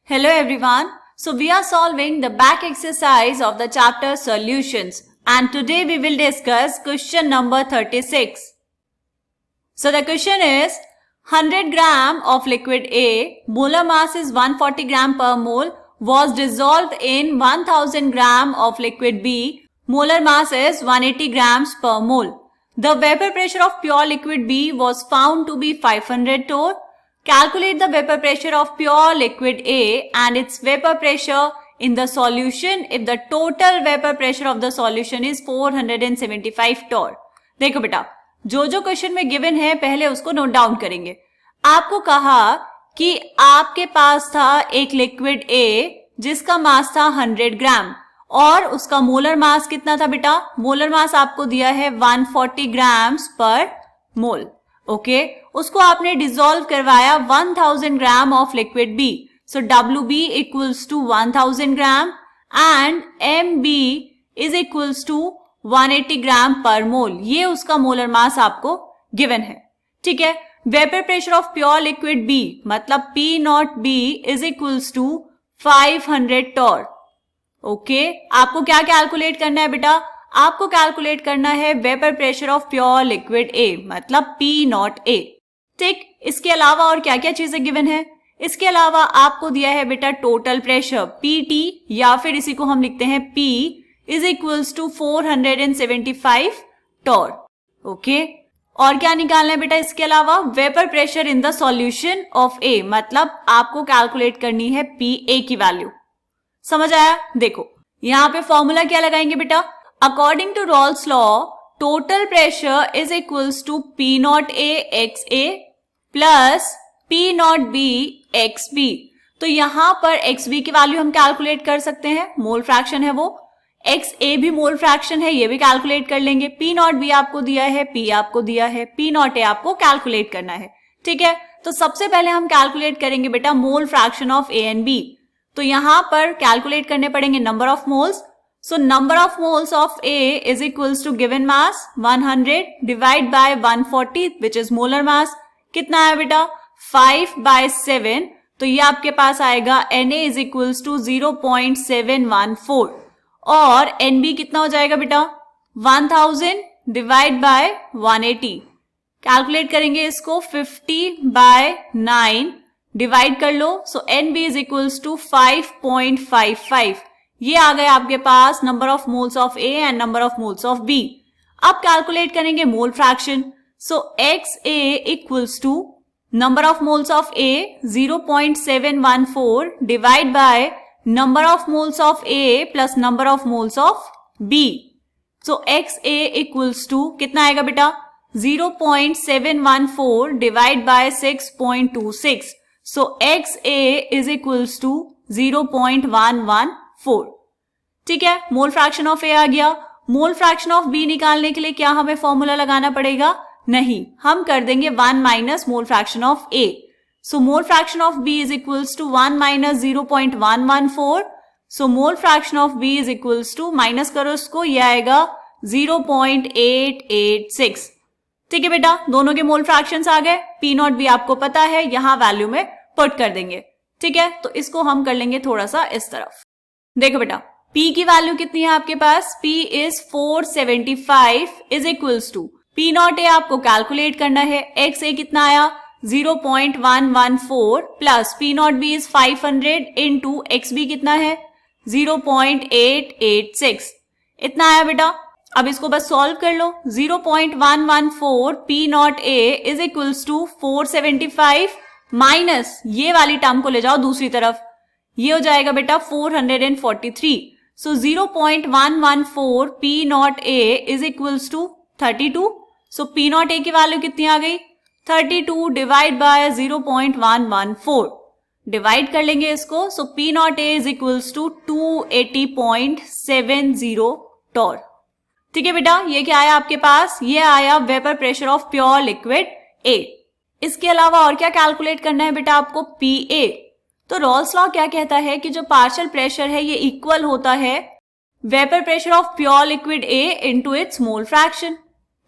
Hello everyone. So we are solving the back exercise of the chapter solutions and today we will discuss question number 36. So the question is 100 gram of liquid A, molar mass is 140 gram per mole, was dissolved in 1000 gram of liquid B, molar mass is 180 grams per mole. The vapor pressure of pure liquid B was found to be 500 torr. Calculate the vapor pressure of pure liquid A and its vapor pressure in the solution if the total vapor pressure of the solution is 475 torr. देखो बेटा, जो question में given है पहले उसको note down करेंगे. आपको कहा कि आपके पास था एक लिक्विड A जिसका मास था 100 ग्राम और उसका मोलर मास कितना था बेटा? मोलर मास आपको दिया है 140 ग्राम्स पर मोल. ओके, उसको आपने डिसॉल्व करवाया 1000 gram of liquid B. So WB equals to 1000 gram and MB is equals to 180 gram per mole. ये उसका मोलर मास आपको गिवन है. ठीक है, vapour pressure of pure liquid B मतलब P0B is equals to 500 torr. Okay, आपको क्या calculate करना है बेटा? आपको कैलकुलेट करना है vapour pressure of pure liquid A मतलब P0A. ठीक, इसके अलावा और क्या क्या चीजें गिवन है? इसके अलावा आपको दिया है बेटा टोटल प्रेशर PT या फिर इसी को हम लिखते हैं P is equals to 475 torr. Okay, और क्या निकालना है बेटा? इसके अलावा vapour pressure in the solution of A मतलब आपको कैलकुलेट करनी है PA की वैल्यू. समझ आया? देखो यहाँ पे फॉर्मूला क्या लगाएंगे बेटा? According to Rolle's law, total pressure is equals to P0A XA plus P0B XB. तो यहाँ पर XB की वैल्यू हम कैलकुलेट कर सकते हैं, मोल फ्रैक्शन है वो. XA भी मोल फ्रैक्शन है, ये भी कैलकुलेट कर लेंगे. P0B आपको दिया है, P आपको दिया है, P0A आपको कैलकुलेट करना है. ठीक है, तो सबसे पहले हम कैलकुलेट करेंगे बेटा मोल fraction of A and B. तो यहाँ पर कैलकुलेट करने पड़ेंगे number of moles. So number of moles of A is equals to given mass 100 divide by 140 which is molar mass. कितना है बेटा? 5/7. तो ये आपके पास आएगा Na is equals to 0.714 और Nb कितना हो जाएगा बेटा? 1000 divide by 180. कैलकुलेट करेंगे इसको 50/9 डिवाइड कर लो. So Nb is equals to 5.55. ये आ गए आपके पास number of moles of A and number of moles of B. अब कैलकुलेट करेंगे mole fraction. So XA equals to number of moles of A 0.714 divide by number of moles of A plus number of moles of B. So XA equals to कितना आएगा बेटा? 0.714 divide by 6.26. So XA is equals to 0.114. ठीक है, mole fraction of A आ गया. मोल fraction of B निकालने के लिए क्या हमें फॉर्मूला लगाना पड़ेगा? नहीं, हम कर देंगे 1 minus mole fraction of A. So mole fraction of B is equals to 1 minus 0.114. So mole fraction of B is equals to, minus करो इसको, ये आएगा 0.886. ठीक है बेटा, दोनों के मोल फ्रैक्शंस आ गए. P0B आपको पता है, यहां वैल्यू में पुट कर देंगे. ठीक है, तो इसको हम कर लेंगे थोड़ा सा इस तरफ. देखो बेटा, P की वैल्यू कितनी है आपके पास? P is 475 is equals to P0A आपको कैलकुलेट करना है. XA कितना आया? 0.114 plus P0B is 500 into XB कितना है? 0.886. इतना आया बेटा. अब इसको बस सॉल्व कर लो. 0.114 P0A is equals to 475 minus ये वाली टर्म को ले जाओ दूसरी तरफ, ये हो जाएगा बेटा 443. So 0.114 P0A is equals to 32. So P0A की वैल्यू कितनी आ गई? 32 डिवाइड बाय 0.114. डिवाइड कर लेंगे इसको. So P0A is equals to 280.70 torr. ठीक है बेटा, ये क्या आया आपके पास? ये आया vapour pressure of pure liquid A. इसके अलावा और क्या कैलकुलेट करना है बेटा आपको? PA. तो रॉल्स लॉ क्या कहता है कि जो पार्शियल प्रेशर है ये इक्वल होता है vapour pressure of pure liquid A into its mole fraction.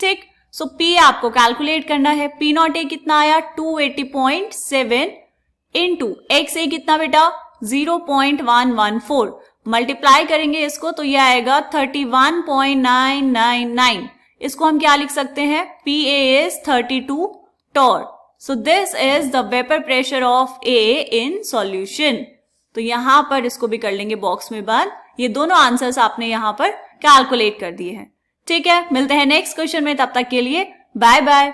ठीक, सो P आपको कैलकुलेट करना है. P0A कितना आया? 280.7 इंटू XA कितना बेटा? 0.114, मल्टीप्लाई करेंगे इसको तो ये आएगा 31.999. इसको हम क्या लिख सकते हैं? PA is 32 torr. So this is the vapor pressure of A in solution. तो यहां पर इसको भी कर लेंगे बॉक्स में बंद. ये दोनों आंसर्स आपने यहां पर कैलकुलेट कर दिए हैं. ठीक है, मिलते हैं नेक्स्ट क्वेश्चन में. तब तक के लिए बाय बाय.